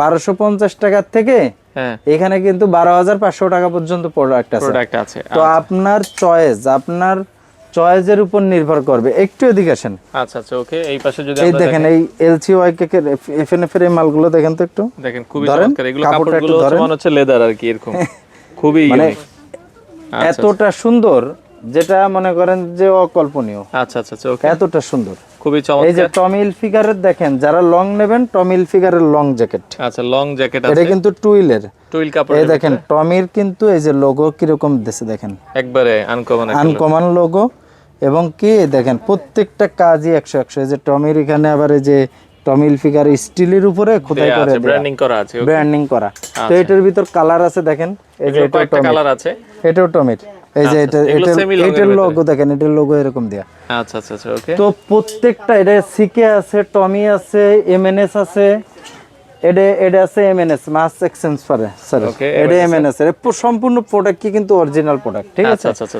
1250 টাকা থেকে এখানে কিন্তু 12,500 টাকা পর্যন্ত প্রোডাক্ট আছে। তো আপনার চয়েসের উপর নির্ভর করবে। একটু এদিকে আসেন। আচ্ছা আচ্ছা, ওকে। এই পাশে যদি আমরা দেখেন, এই এলসিওয়াই কে এফএনএফ এর এই মালগুলো দেখেন তো একটু। দেখেন খুবই চমৎকার, এগুলো কাপড়গুলো মনে হচ্ছে লেদার আর কি, এরকম খুবই ইউনিক। এতটা সুন্দর যেটা মনে করেন যে অকল্পনীয়। আচ্ছা আচ্ছা, ওকে। এতটা সুন্দর, খুবই চমৎকার। এই যে টমিল ফিগারের দেখেন, যারা লং নেবেন টমিল ফিগারের লং জ্যাকেট। আচ্ছা, লং জ্যাকেট আছে, এটা কিন্তু টুইল কাপড়। এই দেখেন টমির কিন্তু এই যে লোগো কিরকম দিছে দেখেন, একবারে আনকমন লোগো। এবং কি দেখেন প্রত্যেকটা কাজই 100 এই যে টমির এখানে আবার এই যে টমিল ফিগার স্টিলের উপরে খোদাই করে ব্র্যান্ডিং করা আছে, করা। তো এটার ভিতর কালার আছে দেখেন, এই যে এটা কালার আছে, এটাও টমির। এই যে এটার লোগো দেখেন, এটার লোগো এরকম দেয়া। আচ্ছা আচ্ছা আচ্ছা, ওকে। তো প্রত্যেকটা এটা সিকে আছে, টমি আছে, এমএনএস আছে, এটা আছে এমএনএস মাস এক্সচেঞ্জ করে স্যার। এটা এমএনএস এর সম্পূর্ণ প্রোডাক্ট কি কিন্তু অরিজিনাল প্রোডাক্ট, ঠিক আছে। আচ্ছা আচ্ছা।